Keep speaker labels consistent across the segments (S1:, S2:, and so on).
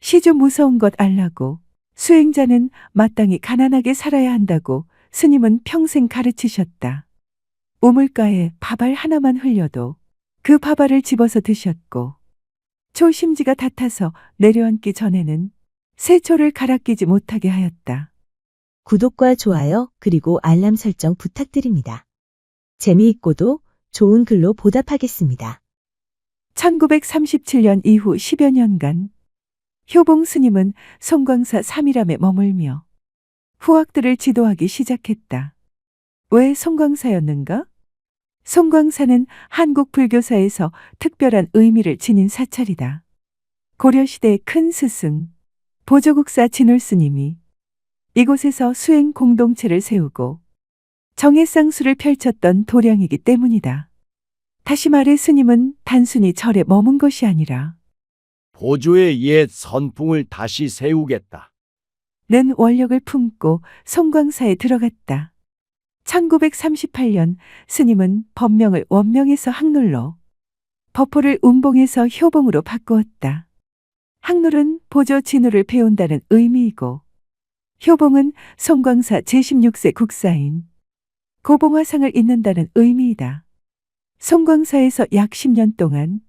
S1: 시주 무서운 것 알라고 수행자는 마땅히 가난하게 살아야 한다고 스님은 평생 가르치셨다. 우물가에 밥알 하나만 흘려도 그 밥알을 집어서 드셨고 초심지가 닿아서 내려앉기 전에는 세초를 갈아 끼지 못하게 하였다.
S2: 구독과 좋아요 그리고 알람 설정 부탁드립니다. 재미있고도 좋은 글로 보답하겠습니다.
S1: 1937년 이후 10여 년간 효봉 스님은 송광사 삼일암에 머물며 후학들을 지도하기 시작했다. 왜 송광사였는가? 송광사는 한국 불교사에서 특별한 의미를 지닌 사찰이다. 고려시대의 큰 스승, 보조국사 진울 스님이 이곳에서 수행 공동체를 세우고 정해쌍수를 펼쳤던 도량이기 때문이다. 다시 말해 스님은 단순히 절에 머문 것이 아니라
S3: 보조의 옛 선풍을 다시 세우겠다.
S1: 는 원력을 품고 송광사에 들어갔다. 1938년 스님은 법명을 원명에서 학룰로, 법호를 운봉에서 효봉으로 바꾸었다. 학룰은 보조 진우를 배운다는 의미이고 효봉은 송광사 제16세 국사인 고봉화상을 잇는다는 의미이다. 송광사에서 약 10년 동안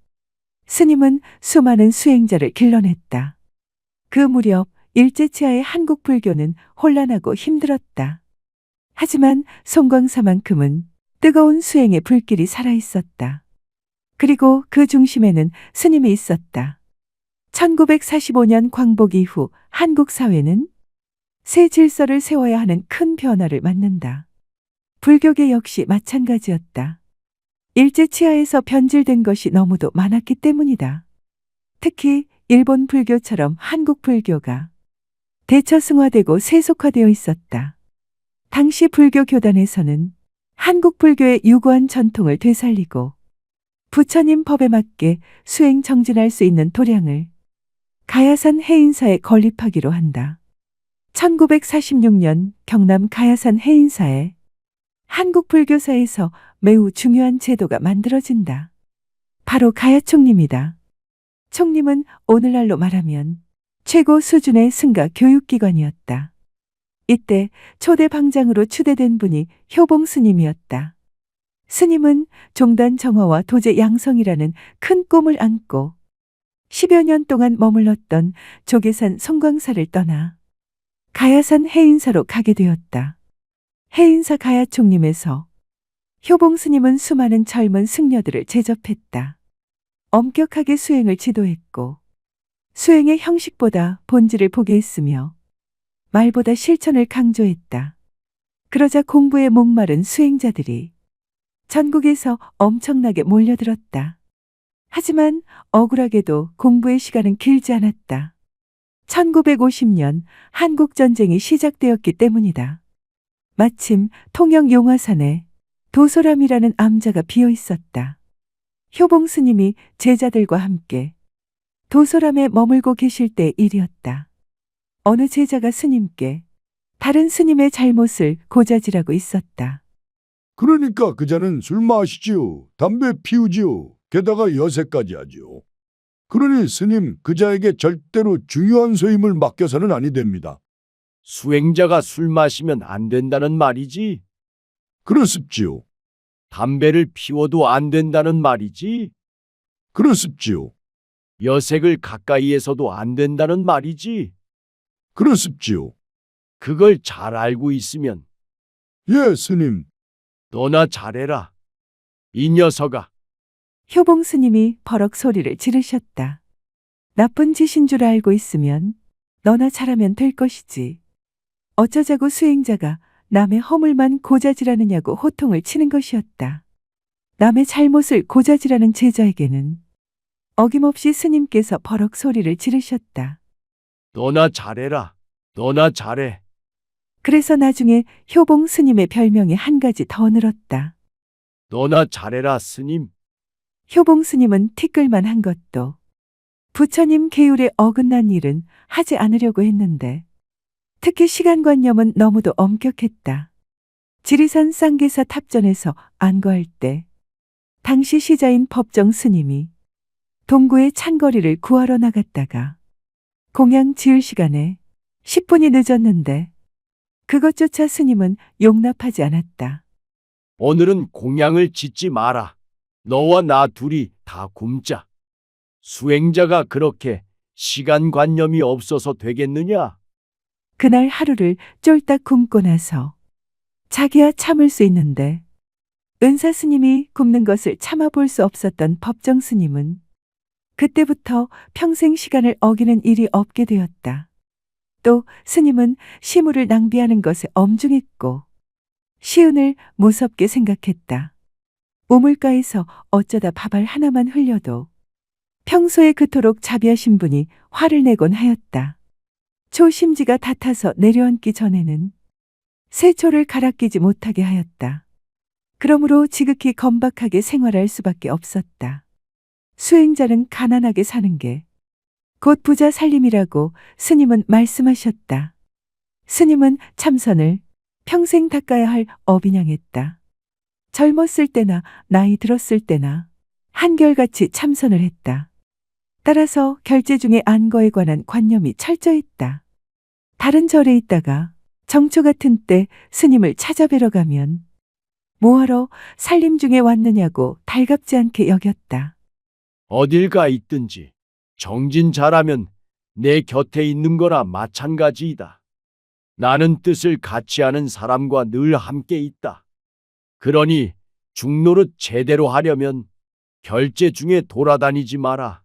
S1: 스님은 수많은 수행자를 길러냈다. 그 무렵 일제치하의 한국 불교는 혼란하고 힘들었다. 하지만 송광사만큼은 뜨거운 수행의 불길이 살아있었다. 그리고 그 중심에는 스님이 있었다. 1945년 광복 이후 한국 사회는 새 질서를 세워야 하는 큰 변화를 맞는다. 불교계 역시 마찬가지였다. 일제치하에서 변질된 것이 너무도 많았기 때문이다. 특히 일본 불교처럼 한국 불교가 대처승화되고 세속화되어 있었다. 당시 불교 교단에서는 한국 불교의 유구한 전통을 되살리고 부처님 법에 맞게 수행 정진할 수 있는 도량을 가야산 해인사에 건립하기로 한다. 1946년 경남 가야산 해인사에 한국 불교사에서 매우 중요한 제도가 만들어진다. 바로 가야총림이다. 총림은 오늘날로 말하면 최고 수준의 승가 교육기관이었다. 이때 초대 방장으로 추대된 분이 효봉 스님이었다. 스님은 종단 정화와 도제 양성이라는 큰 꿈을 안고 10여 년 동안 머물렀던 조계산 송광사를 떠나 가야산 해인사로 가게 되었다. 해인사 가야총림에서 효봉 스님은 수많은 젊은 승려들을 제접했다. 엄격하게 수행을 지도했고 수행의 형식보다 본질을 보게 했으며 말보다 실천을 강조했다. 그러자 공부에 목마른 수행자들이 전국에서 엄청나게 몰려들었다. 하지만 억울하게도 공부의 시간은 길지 않았다. 1950년 한국전쟁이 시작되었기 때문이다. 마침 통영 용화산에 도소람이라는 암자가 비어 있었다. 효봉 스님이 제자들과 함께 도소람에 머물고 계실 때의 일이었다. 어느 제자가 스님께 다른 스님의 잘못을 고자질하고 있었다.
S4: 그러니까 그자는 술 마시지요. 담배 피우지요. 게다가 여세까지 하지요. 그러니 스님 그자에게 절대로 중요한 소임을 맡겨서는 아니 됩니다.
S3: 수행자가 술 마시면 안 된다는 말이지.
S4: 그렇습지요.
S3: 담배를 피워도 안 된다는 말이지.
S4: 그렇습지요.
S3: 여색을 가까이에서도 안 된다는 말이지.
S4: 그렇습지요.
S3: 그걸 잘 알고 있으면
S4: 예, 스님.
S3: 너나 잘해라. 이 녀석아.
S1: 효봉 스님이 버럭 소리를 지르셨다. 나쁜 짓인 줄 알고 있으면 너나 잘하면 될 것이지. 어쩌자고 수행자가 남의 허물만 고자질하느냐고 호통을 치는 것이었다. 남의 잘못을 고자질하는 제자에게는 어김없이 스님께서 버럭 소리를 지르셨다.
S3: 너나 잘해라. 너나 잘해.
S1: 그래서 나중에 효봉 스님의 별명이 한 가지 더 늘었다.
S3: 너나 잘해라 스님.
S1: 효봉 스님은 티끌만 한 것도 부처님 계율에 어긋난 일은 하지 않으려고 했는데 특히 시간관념은 너무도 엄격했다. 지리산 쌍계사 탑전에서 안거할 때 당시 시자인 법정 스님이 동구의 찬거리를 구하러 나갔다가 공양 지을 시간에 10분이 늦었는데 그것조차 스님은 용납하지 않았다.
S3: 오늘은 공양을 짓지 마라. 너와 나 둘이 다 굶자. 수행자가 그렇게 시간관념이 없어서 되겠느냐?
S1: 그날 하루를 쫄딱 굶고 나서 자기야 참을 수 있는데 은사 스님이 굶는 것을 참아볼 수 없었던 법정 스님은 그때부터 평생 시간을 어기는 일이 없게 되었다. 또 스님은 시물을 낭비하는 것에 엄중했고 시은을 무섭게 생각했다. 우물가에서 어쩌다 밥알 하나만 흘려도 평소에 그토록 자비하신 분이 화를 내곤 하였다. 초심지가 닫아서 내려앉기 전에는 세초를 갈아 끼지 못하게 하였다. 그러므로 지극히 건박하게 생활할 수밖에 없었다. 수행자는 가난하게 사는 게 곧 부자 살림이라고 스님은 말씀하셨다. 스님은 참선을 평생 닦아야 할 업인양했다. 젊었을 때나 나이 들었을 때나 한결같이 참선을 했다. 따라서 결제 중에 안거에 관한 관념이 철저했다. 다른 절에 있다가 정초 같은 때 스님을 찾아뵈러 가면 뭐하러 살림 중에 왔느냐고 달갑지 않게 여겼다.
S3: 어딜 가 있든지 정진 잘하면 내 곁에 있는 거나 마찬가지이다. 나는 뜻을 같이 하는 사람과 늘 함께 있다. 그러니 중노릇 제대로 하려면 결제 중에 돌아다니지 마라.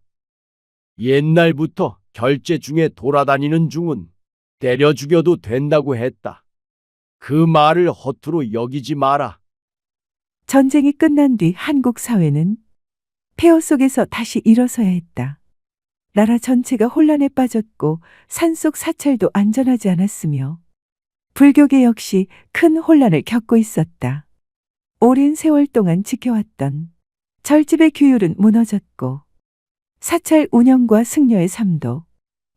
S3: 옛날부터 결제 중에 돌아다니는 중은 때려 죽여도 된다고 했다. 그 말을 허투루 여기지 마라.
S1: 전쟁이 끝난 뒤 한국 사회는 폐허 속에서 다시 일어서야 했다. 나라 전체가 혼란에 빠졌고 산속 사찰도 안전하지 않았으며 불교계 역시 큰 혼란을 겪고 있었다. 오랜 세월 동안 지켜왔던 절집의 규율은 무너졌고 사찰 운영과 승려의 삶도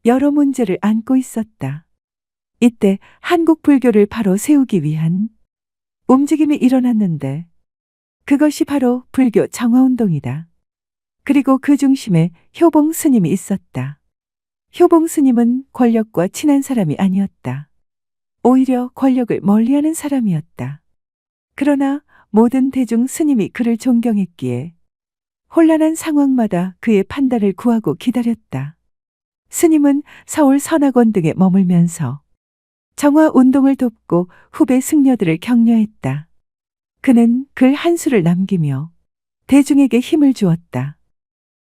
S1: 여러 문제를 안고 있었다. 이때 한국 불교를 바로 세우기 위한 움직임이 일어났는데 그것이 바로 불교 정화운동이다. 그리고 그 중심에 효봉 스님이 있었다. 효봉 스님은 권력과 친한 사람이 아니었다. 오히려 권력을 멀리하는 사람이었다. 그러나 모든 대중 스님이 그를 존경했기에 혼란한 상황마다 그의 판단을 구하고 기다렸다. 스님은 서울 선악원 등에 머물면서 정화 운동을 돕고 후배 승려들을 격려했다. 그는 글 한 수를 남기며 대중에게 힘을 주었다.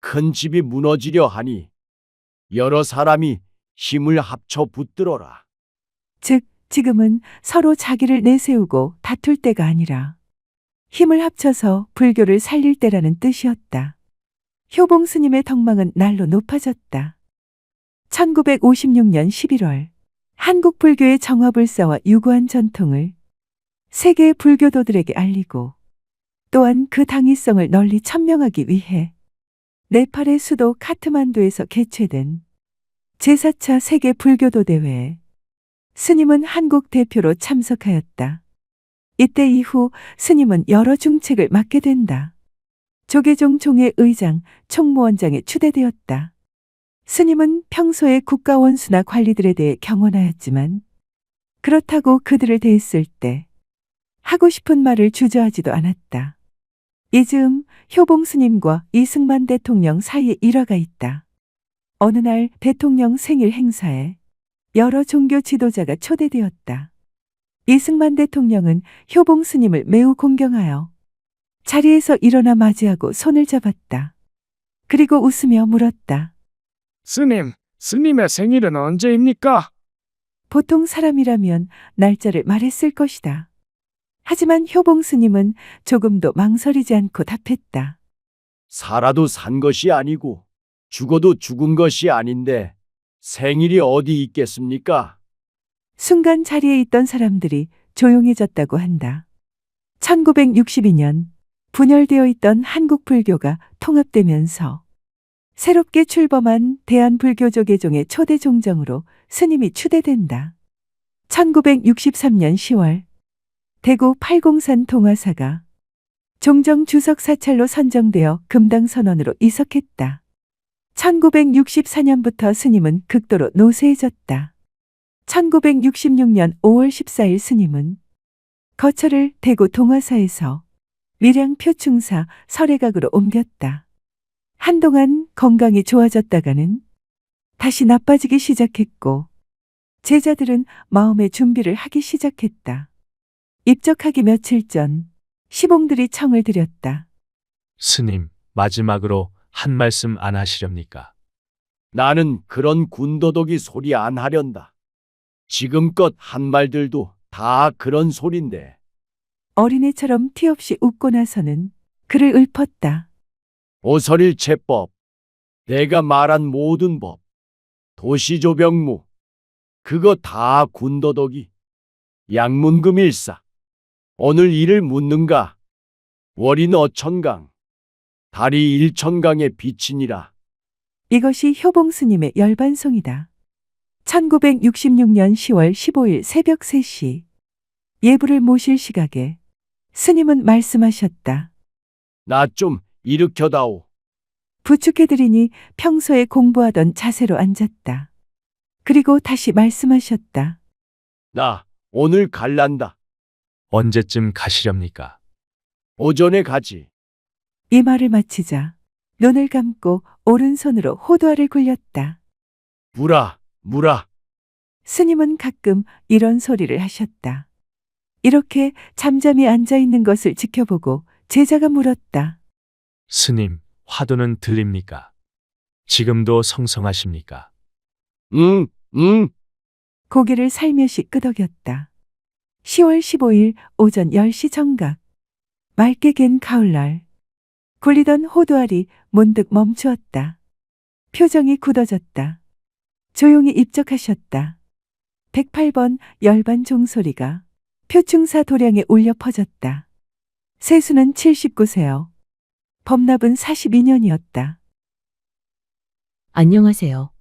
S3: 큰 집이 무너지려 하니 여러 사람이 힘을 합쳐 붙들어라.
S1: 즉, 지금은 서로 자기를 내세우고 다툴 때가 아니라 힘을 합쳐서 불교를 살릴 때라는 뜻이었다. 효봉 스님의 덕망은 날로 높아졌다. 1956년 11월 한국 불교의 정화불사와 유구한 전통을 세계 불교도들에게 알리고 또한 그 당위성을 널리 천명하기 위해 네팔의 수도 카트만두에서 개최된 제4차 세계 불교도 대회에 스님은 한국 대표로 참석하였다. 이때 이후 스님은 여러 중책을 맡게 된다. 조계종 종의 의장, 총무원장에 추대되었다. 스님은 평소에 국가 원수나 관리들에 대해 경원하였지만 그렇다고 그들을 대했을 때 하고 싶은 말을 주저하지도 않았다. 이 즈음 효봉 스님과 이승만 대통령 사이에 일화가 있다. 어느 날 대통령 생일 행사에 여러 종교 지도자가 초대되었다. 이승만 대통령은 효봉 스님을 매우 공경하여 자리에서 일어나 맞이하고 손을 잡았다. 그리고 웃으며 물었다.
S5: 스님의 생일은 언제입니까?
S1: 보통 사람이라면 날짜를 말했을 것이다. 하지만 효봉 스님은 조금도 망설이지 않고 답했다.
S3: 살아도 산 것이 아니고 죽어도 죽은 것이 아닌데 생일이 어디 있겠습니까?
S1: 순간 자리에 있던 사람들이 조용해졌다고 한다. 1962년 분열되어 있던 한국 불교가 통합되면서 새롭게 출범한 대한불교조계종의 초대 종정으로 스님이 추대된다. 1963년 10월 대구 팔공산 동화사가 종정 주석 사찰로 선정되어 금당선원으로 이석했다. 1964년부터 스님은 극도로 노쇠해졌다. 1966년 5월 14일 스님은 거처를 대구 동화사에서 밀양 표충사 설해각으로 옮겼다. 한동안 건강이 좋아졌다가는 다시 나빠지기 시작했고 제자들은 마음의 준비를 하기 시작했다. 입적하기 며칠 전 시봉들이 청을 드렸다.
S6: 스님, 마지막으로 한 말씀 안 하시렵니까?
S3: 나는 그런 군더더기 소리 안 하련다. 지금껏 한 말들도 다 그런 소린데.
S1: 어린애처럼 티 없이 웃고 나서는 그를 읊었다.
S3: 오설일체법, 내가 말한 모든 법, 도시조병무, 그거 다 군더더기. 양문금일사, 오늘 일을 묻는가? 월인 어천강, 달이 일천강에 비치니라.
S1: 이것이 효봉스님의 열반송이다. 1966년 10월 15일 새벽 3시 예불을 모실 시각에 스님은 말씀하셨다.
S3: 나 좀 일으켜다오.
S1: 부축해드리니 평소에 공부하던 자세로 앉았다. 그리고 다시 말씀하셨다.
S3: 나 오늘 갈란다.
S6: 언제쯤 가시렵니까?
S3: 오전에 가지.
S1: 이 말을 마치자 눈을 감고 오른손으로 호두알을 굴렸다.
S3: 무라.
S1: 스님은 가끔 이런 소리를 하셨다. 이렇게 잠잠히 앉아 있는 것을 지켜보고 제자가 물었다.
S6: 스님, 화두는 들립니까? 지금도 성성하십니까?
S3: 응.
S1: 고개를 살며시 끄덕였다. 10월 15일 오전 10시 정각. 맑게 갠 가을날. 굴리던 호두알이 문득 멈추었다. 표정이 굳어졌다. 조용히 입적하셨다. 108번 열반 종소리가 표충사 도량에 울려 퍼졌다. 세수는 79세요. 법납은 42년이었다.
S2: 안녕하세요.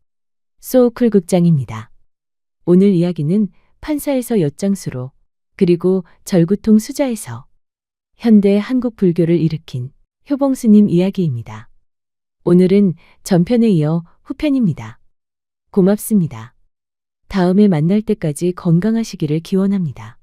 S2: 소우쿨 극장입니다. 오늘 이야기는 판사에서 엿장수로 그리고 절구통 수자에서 현대 한국 불교를 일으킨 효봉스님 이야기입니다. 오늘은 전편에 이어 후편입니다. 고맙습니다. 다음에 만날 때까지 건강하시기를 기원합니다.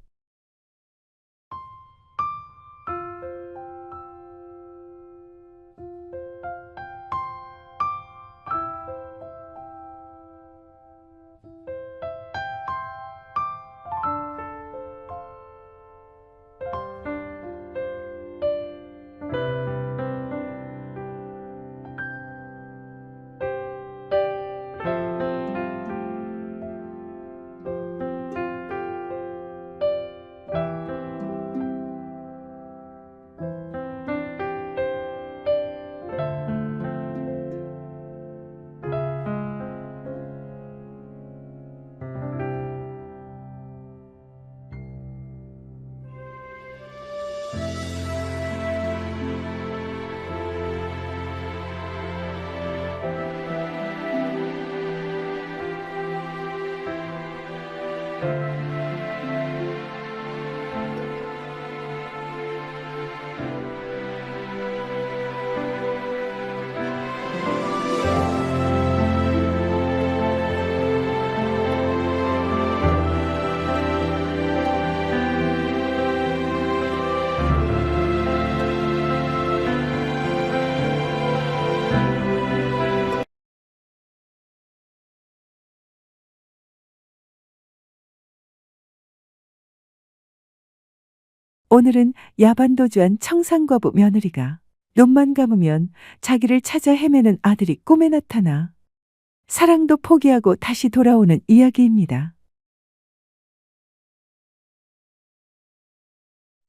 S1: 오늘은 야반도주한 청상과부 며느리가 눈만 감으면 자기를 찾아 헤매는 아들이 꿈에 나타나 사랑도 포기하고 다시 돌아오는 이야기입니다.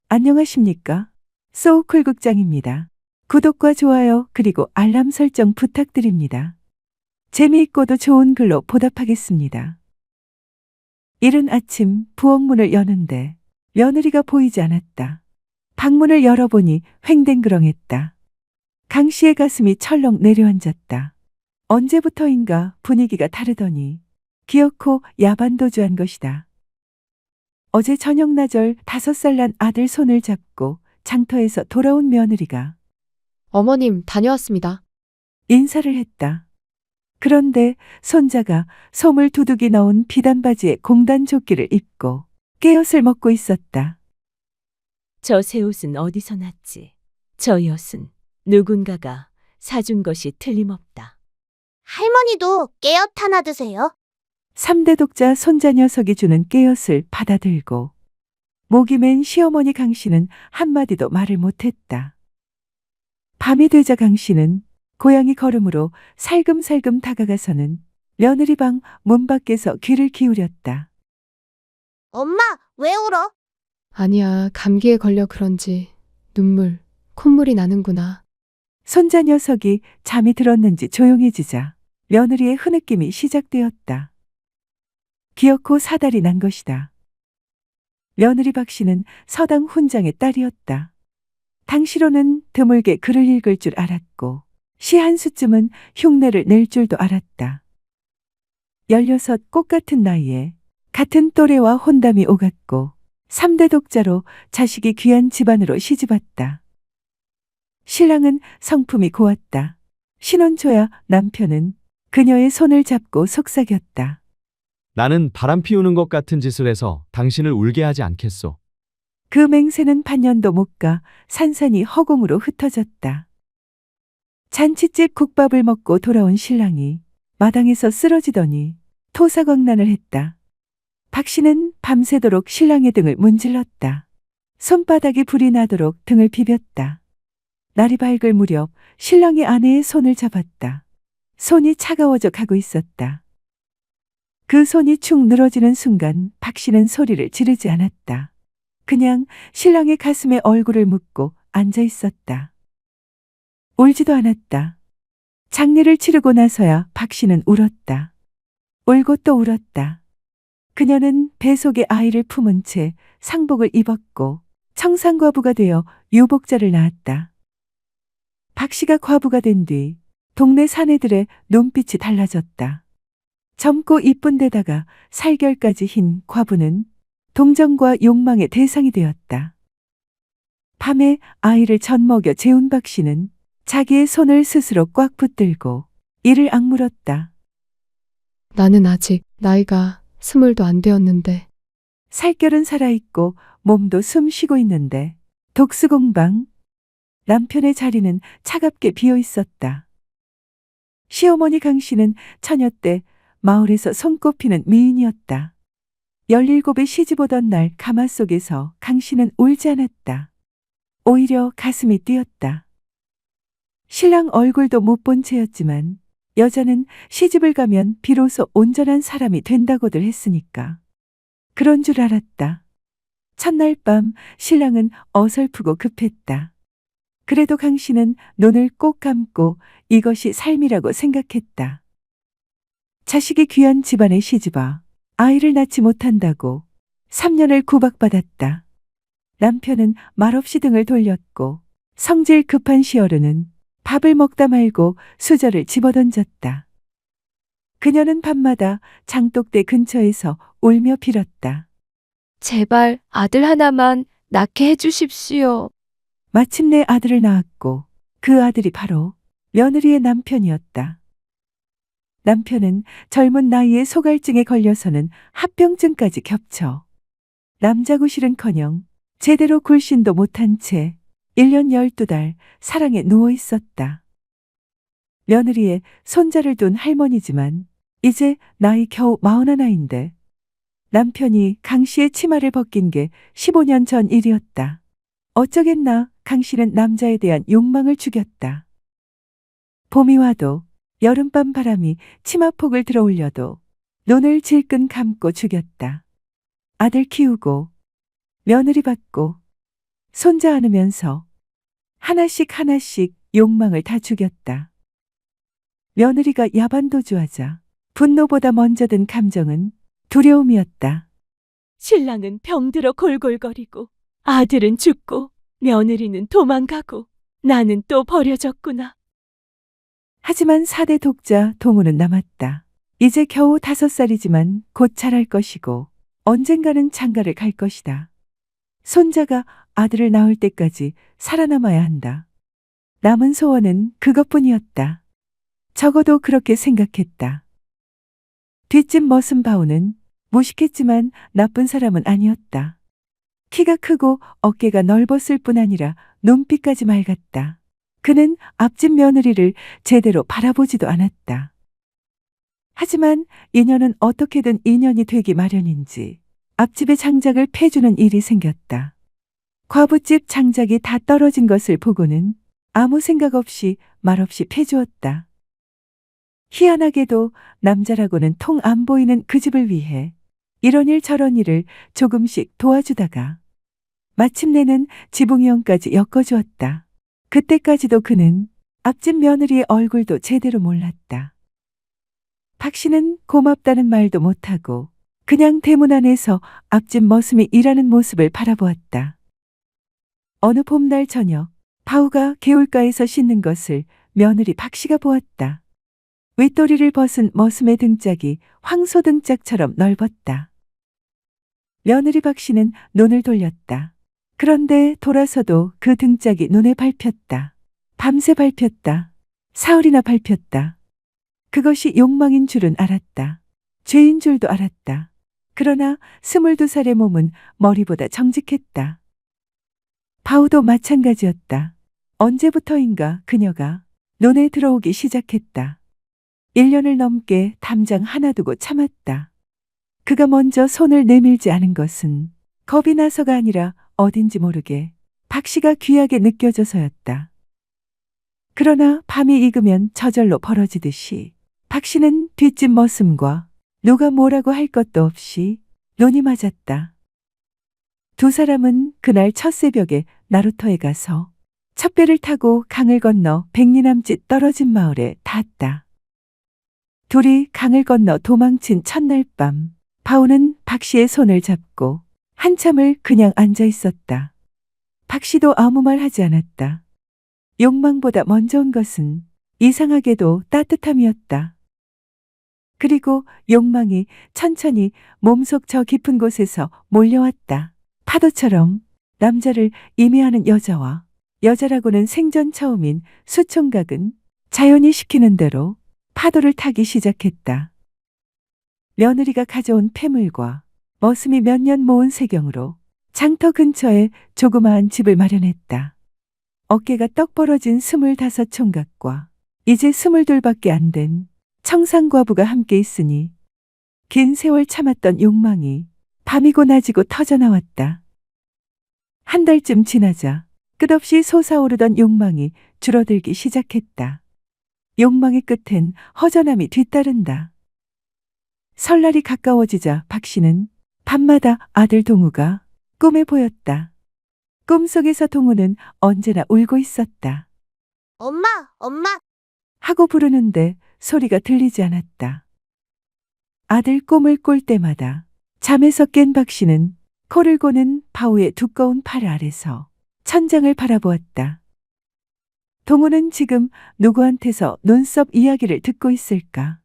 S1: 안녕하십니까? 소우쿨 극장입니다. 구독과 좋아요 그리고 알람 설정 부탁드립니다. 재미있고도 좋은 글로 보답하겠습니다. 이른 아침 부엌문을 여는데 며느리가 보이지 않았다. 방문을 열어보니 횡댕그렁했다. 강 씨의 가슴이 철렁 내려앉았다. 언제부터인가 분위기가 다르더니 기어코 야반도주한 것이다. 어제 저녁 나절 5살 난 아들 손을 잡고 장터에서 돌아온 며느리가
S7: 어머님, 다녀왔습니다.
S1: 인사를 했다. 그런데 손자가 솜을 두둑이 넣은 비단 바지에 공단 조끼를 입고 깨옷을 먹고 있었다.
S2: 저 새 옷은 어디서 났지? 저 엿은 누군가가 사준 것이 틀림없다.
S7: 할머니도 깨엇 하나 드세요.
S1: 3대 독자 손자 녀석이 주는 깨옷을 받아들고 목이 맨 시어머니 강씨는 한마디도 말을 못했다. 밤이 되자 강씨는 고양이 걸음으로 살금살금 다가가서는 며느리 방 문 밖에서 귀를 기울였다.
S7: 엄마, 왜 울어?
S8: 아니야, 감기에 걸려 그런지 눈물, 콧물이 나는구나.
S1: 손자 녀석이 잠이 들었는지 조용해지자 며느리의 흐느낌이 시작되었다. 기어코 사달이 난 것이다. 며느리 박씨는 서당 훈장의 딸이었다. 당시로는 드물게 글을 읽을 줄 알았고 시 한 수쯤은 흉내를 낼 줄도 알았다. 16 꽃같은 나이에 같은 또래와 혼담이 오갔고 3대 독자로 자식이 귀한 집안으로 시집왔다. 신랑은 성품이 고왔다. 신혼초야 남편은 그녀의 손을 잡고 속삭였다.
S9: 나는 바람 피우는 것 같은 짓을 해서 당신을 울게 하지 않겠소.
S1: 그 맹세는 반년도 못 가 산산이 허공으로 흩어졌다. 잔치집 국밥을 먹고 돌아온 신랑이 마당에서 쓰러지더니 토사광난을 했다. 박 씨는 밤새도록 신랑의 등을 문질렀다. 손바닥이 불이 나도록 등을 비볐다. 날이 밝을 무렵 신랑이 아내의 손을 잡았다. 손이 차가워져 가고 있었다. 그 손이 축 늘어지는 순간 박 씨는 소리를 지르지 않았다. 그냥 신랑의 가슴에 얼굴을 묻고 앉아 있었다. 울지도 않았다. 장례를 치르고 나서야 박 씨는 울었다. 울고 또 울었다. 그녀는 배 속에 아이를 품은 채 상복을 입었고 청산과부가 되어 유복자를 낳았다. 박 씨가 과부가 된 뒤 동네 사내들의 눈빛이 달라졌다. 젊고 이쁜 데다가 살결까지 흰 과부는 동정과 욕망의 대상이 되었다. 밤에 아이를 젖먹여 재운 박 씨는 자기의 손을 스스로 꽉 붙들고 이를 악물었다.
S8: 나는 아직 나이가 20도 안 되었는데
S1: 살결은 살아있고 몸도 숨 쉬고 있는데 독수공방 남편의 자리는 차갑게 비어 있었다. 시어머니 강 씨는 처녀 때 마을에서 손꼽히는 미인이었다. 17에 시집오던 날 가마 속에서 강 씨는 울지 않았다. 오히려 가슴이 뛰었다. 신랑 얼굴도 못 본 채였지만 여자는 시집을 가면 비로소 온전한 사람이 된다고들 했으니까. 그런 줄 알았다. 첫날 밤 신랑은 어설프고 급했다. 그래도 강 씨는 눈을 꼭 감고 이것이 삶이라고 생각했다. 자식이 귀한 집안에 시집와 아이를 낳지 못한다고 3년을 구박받았다. 남편은 말없이 등을 돌렸고 성질 급한 시어르는 밥을 먹다 말고 수저를 집어던졌다. 그녀는 밤마다 장독대 근처에서 울며 빌었다.
S10: 제발 아들 하나만 낳게 해주십시오.
S1: 마침내 아들을 낳았고 그 아들이 바로 며느리의 남편이었다. 남편은 젊은 나이에 소갈증에 걸려서는 합병증까지 겹쳐 남자구실은커녕 제대로 굴신도 못한 채 1년 12달 사랑에 누워 있었다. 며느리의 손자를 둔 할머니지만 이제 나이 겨우 41인데 남편이 강 씨의 치마를 벗긴 게 15년 전 일이었다. 어쩌겠나 강 씨는 남자에 대한 욕망을 죽였다. 봄이 와도 여름밤 바람이 치마폭을 들어올려도 눈을 질끈 감고 죽였다. 아들 키우고 며느리 받고 손자 안으면서 하나씩 하나씩 욕망을 다 죽였다. 며느리가 야반도주하자 분노보다 먼저 든 감정은 두려움이었다.
S2: 신랑은 병들어 골골거리고 아들은 죽고 며느리는 도망가고 나는 또 버려졌구나.
S1: 하지만 4대 독자 동우는 남았다. 이제 겨우 5살이지만 곧 자랄 것이고 언젠가는 장가를 갈 것이다. 손자가 아들을 낳을 때까지 살아남아야 한다. 남은 소원은 그것뿐이었다. 적어도 그렇게 생각했다. 뒷집 머슴 바우는 무식했지만 나쁜 사람은 아니었다. 키가 크고 어깨가 넓었을 뿐 아니라 눈빛까지 맑았다. 그는 앞집 며느리를 제대로 바라보지도 않았다. 하지만 인연은 어떻게든 인연이 되기 마련인지 앞집의 장작을 패주는 일이 생겼다. 과부집 장작이 다 떨어진 것을 보고는 아무 생각 없이 말없이 패주었다. 희한하게도 남자라고는 통 안 보이는 그 집을 위해 이런 일 저런 일을 조금씩 도와주다가 마침내는 지붕형까지 엮어주었다. 그때까지도 그는 앞집 며느리의 얼굴도 제대로 몰랐다. 박 씨는 고맙다는 말도 못하고 그냥 대문 안에서 앞집 머슴이 일하는 모습을 바라보았다. 어느 봄날 저녁, 바우가 개울가에서 씻는 것을 며느리 박 씨가 보았다. 윗도리를 벗은 머슴의 등짝이 황소 등짝처럼 넓었다. 며느리 박 씨는 눈을 돌렸다. 그런데 돌아서도 그 등짝이 눈에 밟혔다. 밤새 밟혔다. 사흘이나 밟혔다. 그것이 욕망인 줄은 알았다. 죄인 줄도 알았다. 그러나 22살의 몸은 머리보다 정직했다. 바우도 마찬가지였다. 언제부터인가 그녀가 눈에 들어오기 시작했다. 1년을 넘게 담장 하나 두고 참았다. 그가 먼저 손을 내밀지 않은 것은 겁이 나서가 아니라 어딘지 모르게 박 씨가 귀하게 느껴져서였다. 그러나 밤이 익으면 저절로 벌어지듯이 박 씨는 뒷집 머슴과 누가 뭐라고 할 것도 없이 눈이 맞았다. 두 사람은 그날 첫 새벽에 나루터에 가서 첫 배를 타고 강을 건너 100리 남짓 떨어진 마을에 닿았다. 둘이 강을 건너 도망친 첫날 밤, 바우는 박 씨의 손을 잡고 한참을 그냥 앉아 있었다. 박 씨도 아무 말 하지 않았다. 욕망보다 먼저 온 것은 이상하게도 따뜻함이었다. 그리고 욕망이 천천히 몸속 저 깊은 곳에서 몰려왔다. 파도처럼 남자를 임해하는 여자와 여자라고는 생전 처음인 수총각은 자연이 시키는 대로 파도를 타기 시작했다. 며느리가 가져온 폐물과 머슴이 몇 년 모은 세경으로 장터 근처에 조그마한 집을 마련했다. 어깨가 떡 벌어진 25총각과 이제 22밖에 안 된 청상과부가 함께 있으니 긴 세월 참았던 욕망이 밤이고 낮이고 터져나왔다. 한 달쯤 지나자 끝없이 솟아오르던 욕망이 줄어들기 시작했다. 욕망의 끝엔 허전함이 뒤따른다. 설날이 가까워지자 박 씨는 밤마다 아들 동우가 꿈에 보였다. 꿈속에서 동우는 언제나 울고 있었다.
S7: 엄마, 엄마.
S1: 하고 부르는데 소리가 들리지 않았다. 아들 꿈을 꿀 때마다 잠에서 깬 박 씨는 코를 고는 바우의 두꺼운 팔 아래서 천장을 바라보았다. 동우는 지금 누구한테서 눈썹 이야기를 듣고 있을까?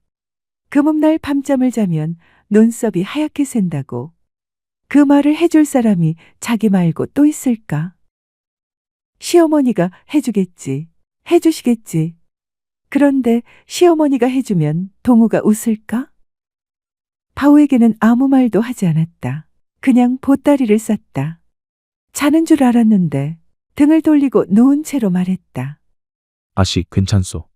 S1: 금음날 밤잠을 자면 눈썹이 하얗게 샌다고. 그 말을 해줄 사람이 자기 말고 또 있을까? 시어머니가 해주겠지. 해주시겠지. 그런데 시어머니가 해주면 동우가 웃을까? 바우에게는 아무 말도 하지 않았다. 그냥 보따리를 쌌다. 자는 줄 알았는데 등을 돌리고 누운 채로 말했다.
S11: 아씨 괜찮소.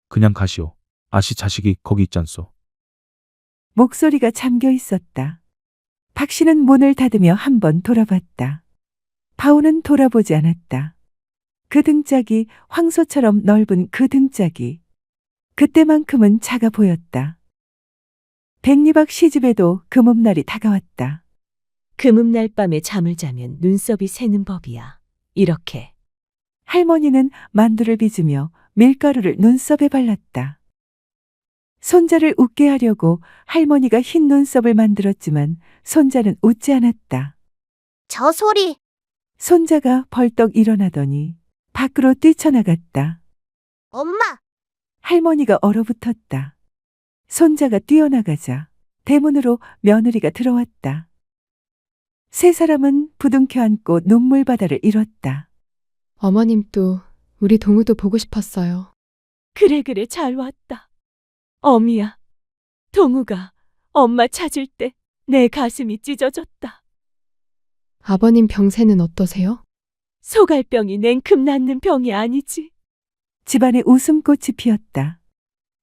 S11: 그냥 가시오. 아씨 자식이 거기 있잖소.
S1: 목소리가 잠겨 있었다. 박 씨는 문을 닫으며 한번 돌아봤다. 바우는 돌아보지 않았다. 그 등짝이 황소처럼 넓은 그 등짝이 그때만큼은 작아 보였다. 백리박 시집에도 금음날이 다가왔다.
S2: 금음날 밤에 잠을 자면 눈썹이 새는 법이야. 이렇게.
S1: 할머니는 만두를 빚으며 밀가루를 눈썹에 발랐다. 손자를 웃게 하려고 할머니가 흰 눈썹을 만들었지만 손자는 웃지 않았다.
S7: 저 소리.
S1: 손자가 벌떡 일어나더니 밖으로 뛰쳐나갔다.
S7: 엄마.
S1: 할머니가 얼어붙었다. 손자가 뛰어나가자 대문으로 며느리가 들어왔다. 세 사람은 부둥켜 안고 눈물바다를 잃었다.
S8: 어머님도 우리 동우도 보고 싶었어요.
S2: 그래 잘 왔다. 어미야, 동우가 엄마 찾을 때 내 가슴이 찢어졌다.
S8: 아버님 병세는 어떠세요?
S2: 소갈병이 냉큼 낫는 병이 아니지.
S1: 집안에 웃음꽃이 피었다.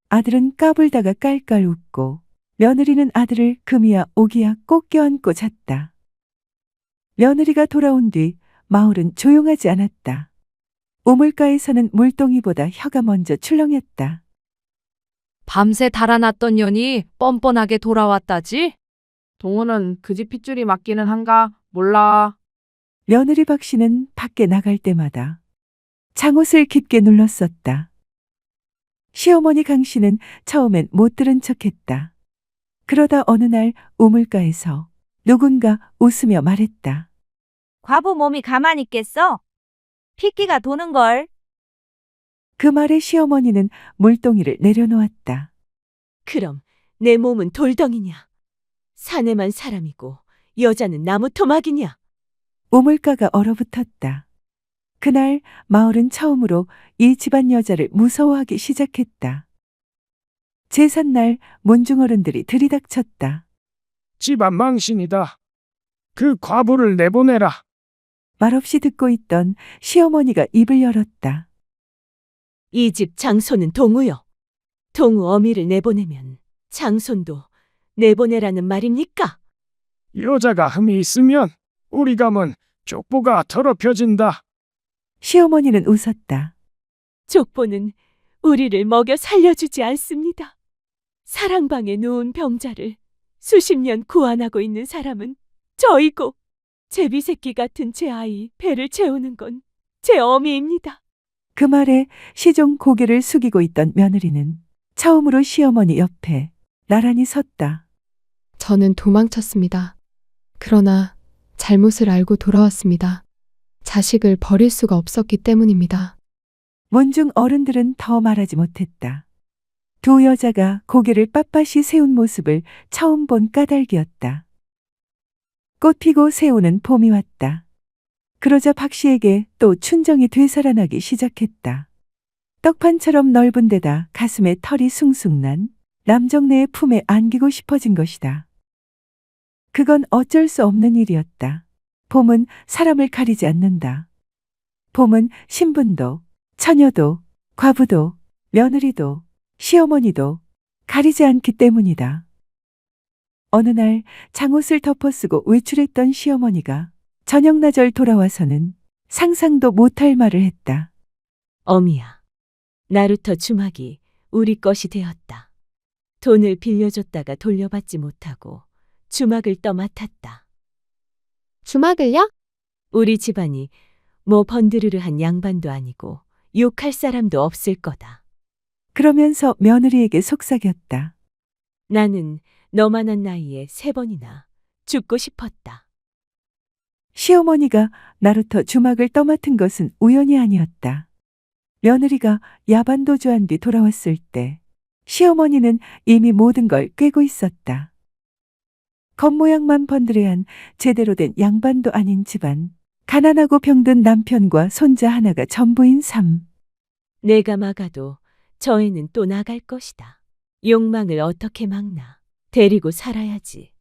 S1: 아들은 까불다가 깔깔 웃고 며느리는 아들을 금이야 오기야 꼭 껴안고 잤다. 며느리가 돌아온 뒤 마을은 조용하지 않았다. 우물가에서는 물동이보다 혀가 먼저 출렁였다.
S10: 밤새 달아났던 년이 뻔뻔하게 돌아왔다지?
S12: 동우는 그 집 핏줄이 맞기는 한가 몰라.
S1: 며느리 박 씨는 밖에 나갈 때마다 장옷을 깊게 눌렀었다. 시어머니 강 씨는 처음엔 못 들은 척했다. 그러다 어느 날 우물가에서 누군가 웃으며 말했다.
S7: 과부 몸이 가만히 있겠어? 핏기가 도는걸.
S1: 그 말에 시어머니는 물동이를 내려놓았다.
S2: 그럼 내 몸은 돌덩이냐? 사내만 사람이고 여자는 나무 토막이냐?
S1: 우물가가 얼어붙었다. 그날 마을은 처음으로 이 집안 여자를 무서워하기 시작했다. 제삿날 문중어른들이 들이닥쳤다.
S5: 집안 망신이다. 그 과부를 내보내라.
S1: 말없이 듣고 있던 시어머니가 입을 열었다.
S2: 이 집 장손은 동우요. 동우 어미를 내보내면 장손도 내보내라는 말입니까?
S5: 여자가 흠이 있으면 우리 가문 족보가 더럽혀진다.
S1: 시어머니는 웃었다.
S2: 족보는 우리를 먹여 살려주지 않습니다. 사랑방에 누운 병자를 수십 년 구안하고 있는 사람은 저이고 제비새끼 같은 제 아이 배를 채우는 건 제 어미입니다.
S1: 그 말에 시종 고개를 숙이고 있던 며느리는 처음으로 시어머니 옆에 나란히 섰다.
S8: 저는 도망쳤습니다. 그러나 잘못을 알고 돌아왔습니다. 자식을 버릴 수가 없었기 때문입니다.
S1: 문중 어른들은 더 말하지 못했다. 두 여자가 고개를 빳빳이 세운 모습을 처음 본 까닭이었다. 꽃 피고 새우는 봄이 왔다. 그러자 박 씨에게 또 춘정이 되살아나기 시작했다. 떡판처럼 넓은 데다 가슴에 털이 숭숭 난 남정네의 품에 안기고 싶어진 것이다. 그건 어쩔 수 없는 일이었다. 봄은 사람을 가리지 않는다. 봄은 신분도, 처녀도, 과부도, 며느리도, 시어머니도 가리지 않기 때문이다. 어느 날 장옷을 덮어쓰고 외출했던 시어머니가 저녁나절 돌아와서는 상상도 못할 말을 했다.
S2: 어미야, 나루터 주막이 우리 것이 되었다. 돈을 빌려줬다가 돌려받지 못하고 주막을 떠맡았다.
S8: 주막을요?
S2: 우리 집안이 뭐 번드르르한 양반도 아니고 욕할 사람도 없을 거다.
S1: 그러면서 며느리에게 속삭였다.
S2: 나는 너만한 나이에 3번이나 죽고 싶었다.
S1: 시어머니가 나루터 주막을 떠맡은 것은 우연이 아니었다. 며느리가 야반도주한 뒤 돌아왔을 때 시어머니는 이미 모든 걸 꿰고 있었다. 겉모양만 번드레한 제대로 된 양반도 아닌 집안, 가난하고 병든 남편과 손자 하나가 전부인 삶.
S2: 내가 막아도 저 애는 또 나갈 것이다. 욕망을 어떻게 막나. 데리고 살아야지.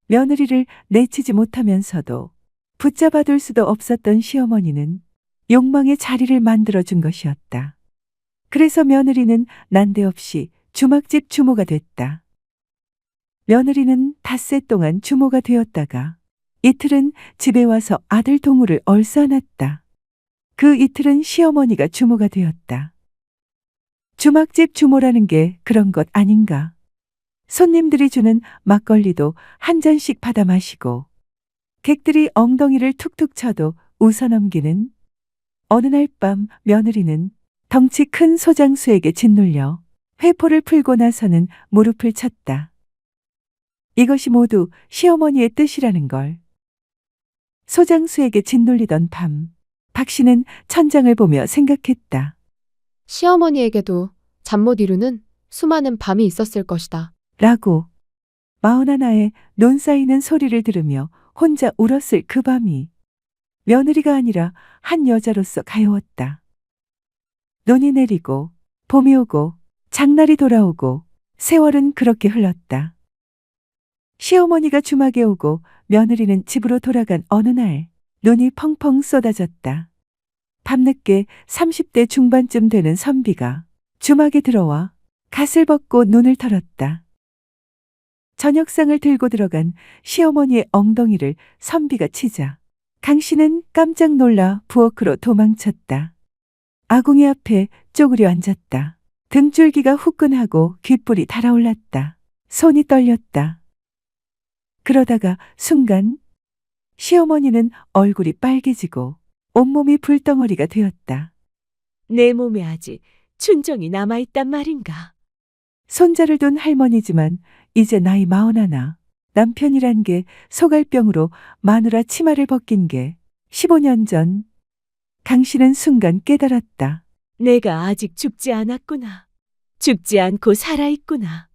S1: 며느리를 내치지 못하면서도 붙잡아둘 수도 없었던 시어머니는 욕망의 자리를 만들어준 것이었다. 그래서 며느리는 난데없이 주막집 주모가 됐다. 며느리는 닷새 동안 주모가 되었다가 이틀은 집에 와서 아들 동우를 얼싸안았다. 그 이틀은 시어머니가 주모가 되었다. 주막집 주모라는 게 그런 것 아닌가. 손님들이 주는 막걸리도 한 잔씩 받아 마시고 객들이 엉덩이를 툭툭 쳐도 웃어넘기는 어느 날 밤 며느리는 덩치 큰 소장수에게 짓눌려 회포를 풀고 나서는 무릎을 쳤다. 이것이 모두 시어머니의 뜻이라는 걸. 소장수에게 짓눌리던 밤, 박 씨는 천장을 보며 생각했다.
S8: 시어머니에게도 잠 못 이루는 수많은 밤이 있었을 것이다.
S1: 라고 41에 논 쌓이는 소리를 들으며 혼자 울었을 그 밤이 며느리가 아니라 한 여자로서 가여웠다. 눈이 내리고 봄이 오고 장날이 돌아오고 세월은 그렇게 흘렀다. 시어머니가 주막에 오고 며느리는 집으로 돌아간 어느 날 눈이 펑펑 쏟아졌다. 밤늦게 30대 중반쯤 되는 선비가 주막에 들어와 갓을 벗고 눈을 털었다. 저녁상을 들고 들어간 시어머니의 엉덩이를 선비가 치자 강씨는 깜짝 놀라 부엌으로 도망쳤다. 아궁이 앞에 쪼그려 앉았다. 등줄기가 후끈하고 귓불이 달아올랐다. 손이 떨렸다. 그러다가 순간 시어머니는 얼굴이 빨개지고 온몸이 불덩어리가 되었다.
S2: 내 몸에 아직 춘정이 남아있단 말인가.
S1: 손자를 둔 할머니지만 이제 나이 41. 남편이란 게 소갈병으로 마누라 치마를 벗긴 게 15년 전. 강씨는 순간 깨달았다.
S2: 내가 아직 죽지 않았구나. 죽지 않고 살아있구나.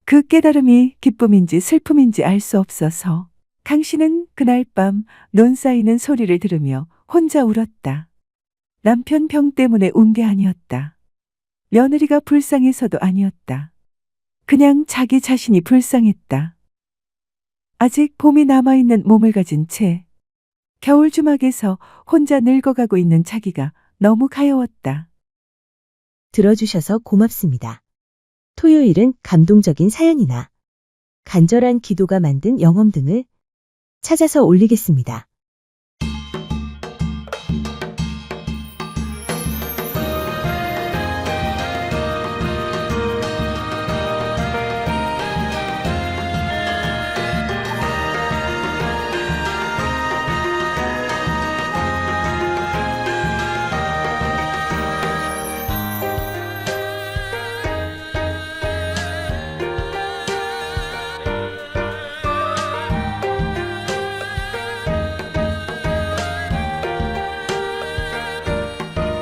S1: 그 깨달음이 기쁨인지 슬픔인지 알 수 없어서 강씨는 그날 밤 눈 쌓이는 소리를 들으며 혼자 울었다. 남편 병 때문에 운 게 아니었다. 며느리가 불쌍해서도 아니었다. 그냥 자기 자신이 불쌍했다. 아직 봄이 남아있는 몸을 가진 채 겨울 주막에서 혼자 늙어가고 있는 자기가 너무 가여웠다.
S13: 들어주셔서 고맙습니다. 토요일은 감동적인 사연이나 간절한 기도가 만든 영험 등을 찾아서 올리겠습니다.